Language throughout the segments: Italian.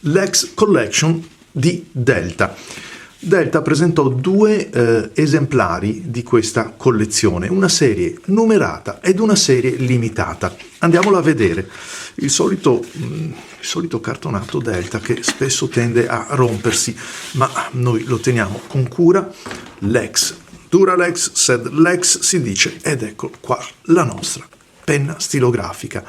l'X Collection di Delta. Delta presentò due esemplari di questa collezione, una serie numerata ed una serie limitata. Andiamolo a vedere. Il solito cartonato Delta che spesso tende a rompersi, ma noi lo teniamo con cura. Lex, Duralex, sed Lex si dice, ed ecco qua la nostra penna stilografica.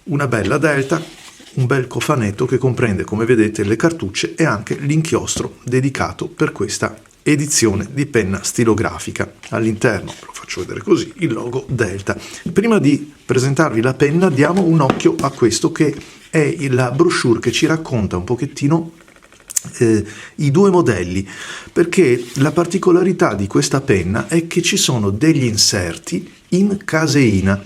Una bella Delta, un bel cofanetto che comprende, come vedete, le cartucce e anche l'inchiostro dedicato per questa edizione di penna stilografica. All'interno, ve lo faccio vedere così, il logo Delta. Prima di presentarvi la penna diamo un occhio a questo che è la brochure che ci racconta un pochettino i due modelli, perché la particolarità di questa penna è che ci sono degli inserti in caseina,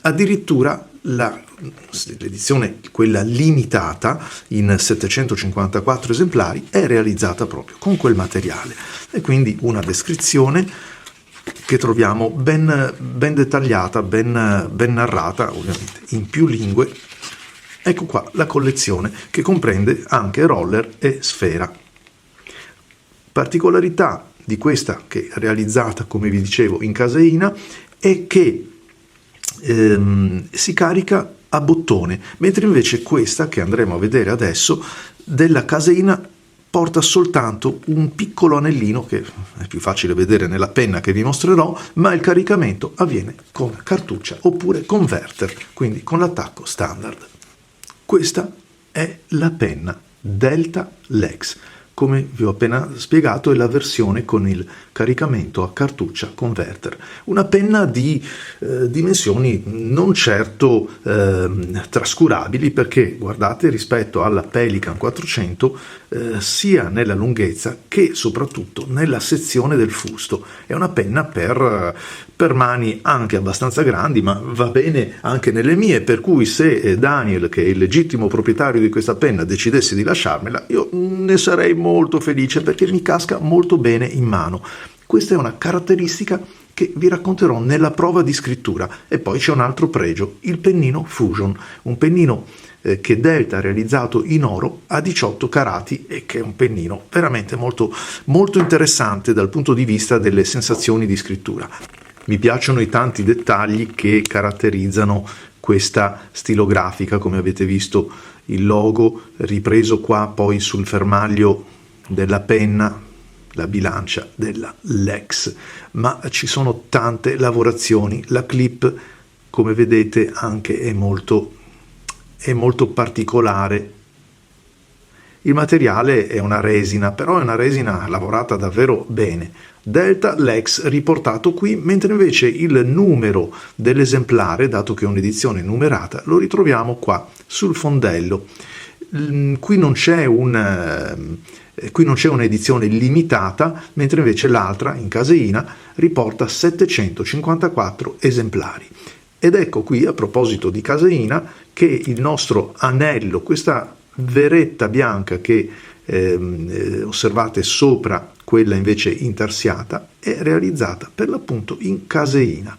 addirittura l'edizione, quella limitata in 754 esemplari, è realizzata proprio con quel materiale, e quindi una descrizione che troviamo ben dettagliata, ben narrata, ovviamente in più lingue. Ecco qua la collezione che comprende anche roller e sfera. Particolarità di questa, che è realizzata, come vi dicevo, in caseina, è che si carica a bottone, mentre invece questa, che andremo a vedere adesso, della caseina porta soltanto un piccolo anellino, che è più facile vedere nella penna che vi mostrerò, ma il caricamento avviene con cartuccia oppure converter, quindi con l'attacco standard. Questa è la penna Delta Lex. Come vi ho appena spiegato, è la versione con il caricamento a cartuccia converter. Una penna di dimensioni non certo trascurabili, perché guardate, rispetto alla Pelican 400, sia nella lunghezza che soprattutto nella sezione del fusto. È una penna per mani anche abbastanza grandi, ma va bene anche nelle mie, per cui se Daniel, che è il legittimo proprietario di questa penna, decidesse di lasciarmela, io ne sarei molto felice, perché mi casca molto bene in mano. Questa è una caratteristica che vi racconterò nella prova di scrittura. E poi c'è un altro pregio, il pennino Fusion, un pennino che Delta ha realizzato in oro a 18 carati, e che è un pennino veramente molto, molto interessante dal punto di vista delle sensazioni di scrittura. Mi piacciono i tanti dettagli che caratterizzano questa stilografica, come avete visto il logo ripreso qua poi sul fermaglio della penna, la bilancia della Lex, ma ci sono tante lavorazioni. La clip, come vedete, anche è molto particolare. Il materiale è una resina, però è una resina lavorata davvero bene. Delta Lex riportato qui, mentre invece il numero dell'esemplare, dato che è un'edizione numerata, lo ritroviamo qua sul fondello. Qui non c'è un'edizione limitata, mentre invece l'altra, in caseina, riporta 754 esemplari. Ed ecco qui, a proposito di caseina, che il nostro anello, questa veretta bianca che osservate sopra quella invece intarsiata, è realizzata per l'appunto in caseina.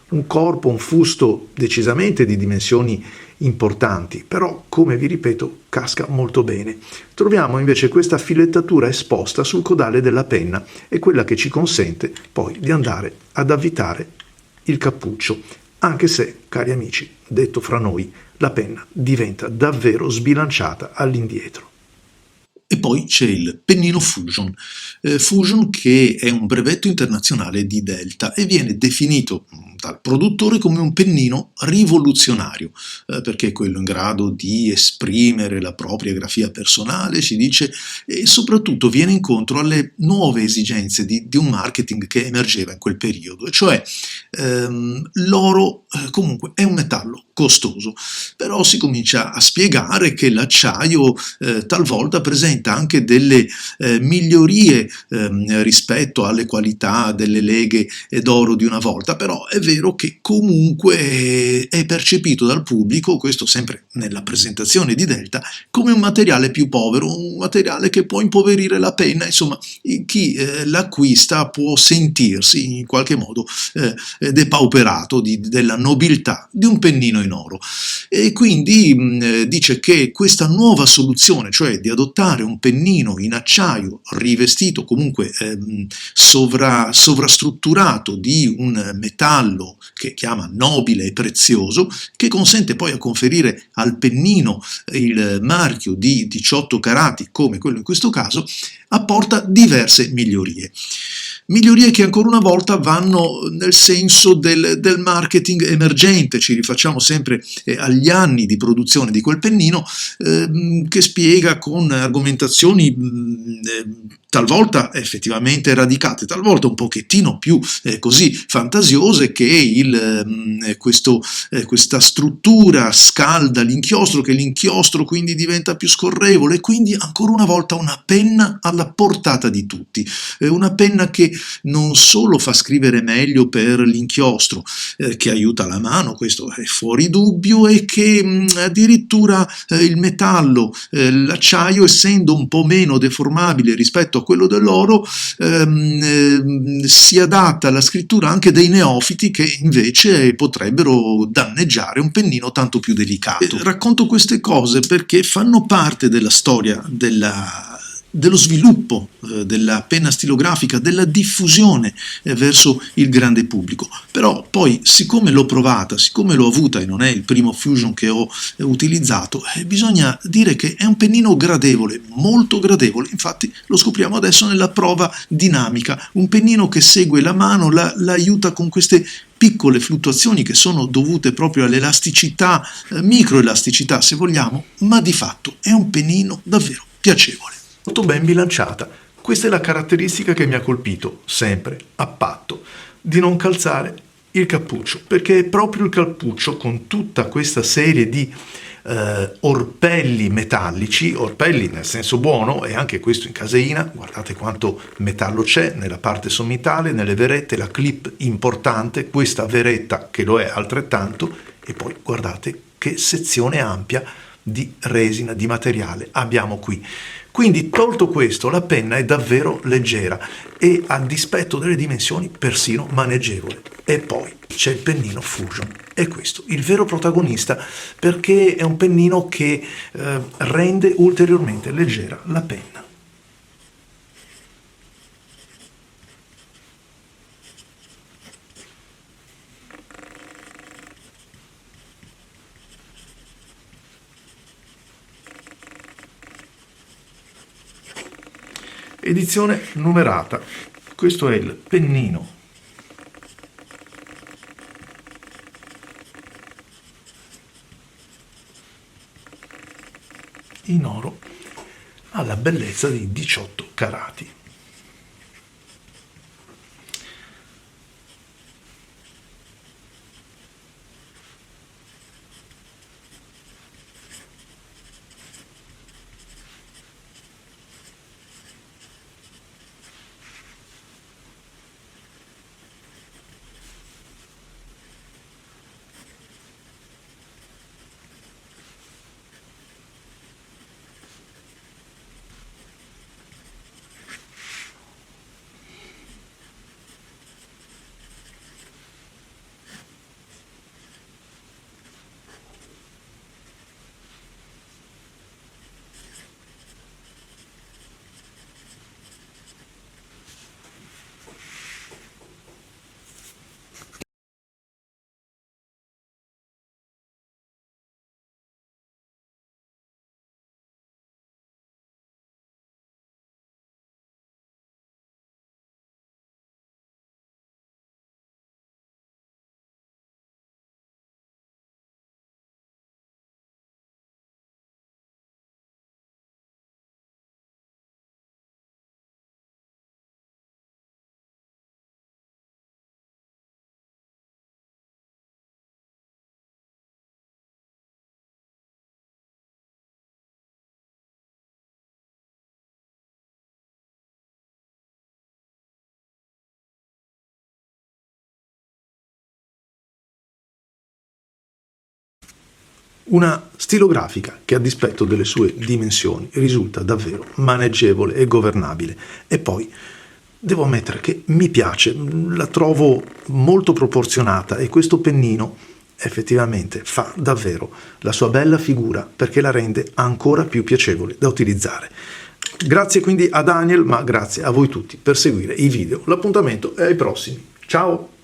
Un corpo, un fusto decisamente di dimensioni importanti, però, come vi ripeto, casca molto bene. Troviamo invece questa filettatura esposta sul codale della penna, è quella che ci consente poi di andare ad avvitare il cappuccio, anche se, cari amici, detto fra noi, la penna diventa davvero sbilanciata all'indietro. E poi c'è il pennino Fusion, Fusion che è un brevetto internazionale di Delta e viene definito dal produttore come un pennino rivoluzionario, perché è quello in grado di esprimere la propria grafia personale, si dice, e soprattutto viene incontro alle nuove esigenze di un marketing che emergeva in quel periodo, e cioè l'oro comunque è un metallo costoso, però si comincia a spiegare che l'acciaio talvolta presenta presenta anche delle migliorie rispetto alle qualità delle leghe d'oro di una volta, però è vero che comunque è percepito dal pubblico, questo sempre nella presentazione di Delta, come un materiale più povero, un materiale che può impoverire la penna, insomma chi l'acquista può sentirsi in qualche modo depauperato della nobiltà di un pennino in oro. E quindi dice che questa nuova soluzione, cioè di adottare un pennino in acciaio rivestito, comunque sovrastrutturato di un metallo che chiama nobile e prezioso, che consente poi a conferire al pennino il marchio di 18 carati, come quello in questo caso, apporta diverse migliorie. Migliorie che ancora una volta vanno nel senso del marketing emergente, ci rifacciamo sempre agli anni di produzione di quel pennino, che spiega con argomentazioni talvolta effettivamente radicate, talvolta un pochettino più così fantasiose, che questa struttura scalda l'inchiostro, che l'inchiostro quindi diventa più scorrevole, e quindi ancora una volta una penna alla portata di tutti, una penna che non solo fa scrivere meglio per l'inchiostro, che aiuta la mano, questo è fuori dubbio, e che addirittura il metallo, l'acciaio, essendo un po' meno deformabile rispetto a quello dell'oro, si adatta alla scrittura anche dei neofiti che invece potrebbero danneggiare un pennino tanto più delicato. Racconto queste cose perché fanno parte della storia dello sviluppo della penna stilografica, della diffusione verso il grande pubblico. Però poi, siccome l'ho provata, siccome l'ho avuta e non è il primo Fusion che ho utilizzato, bisogna dire che è un pennino gradevole, molto gradevole. Infatti lo scopriamo adesso nella prova dinamica, un pennino che segue la mano, la aiuta con queste piccole fluttuazioni che sono dovute proprio all'elasticità, microelasticità se vogliamo, ma di fatto è un pennino davvero piacevole. Molto ben bilanciata. Questa è la caratteristica che mi ha colpito, sempre, a patto, di non calzare il cappuccio, perché è proprio il cappuccio, con tutta questa serie di orpelli metallici, orpelli nel senso buono, e anche questo in caseina, guardate quanto metallo c'è nella parte sommitale, nelle verette, la clip importante, questa veretta che lo è altrettanto, e poi guardate che sezione ampia di resina, di materiale abbiamo qui. Quindi, tolto questo, la penna è davvero leggera e, a dispetto delle dimensioni, persino maneggevole. E poi c'è il pennino Fusion, e questo il vero protagonista, perché è un pennino che rende ulteriormente leggera la penna. Edizione numerata. Questo è il pennino in oro alla bellezza di 18 carati. Una stilografica che a dispetto delle sue dimensioni risulta davvero maneggevole e governabile. E poi devo ammettere che mi piace, la trovo molto proporzionata e questo pennino effettivamente fa davvero la sua bella figura perché la rende ancora più piacevole da utilizzare. Grazie quindi a Daniel, ma grazie a voi tutti per seguire i video. L'appuntamento è ai prossimi. Ciao!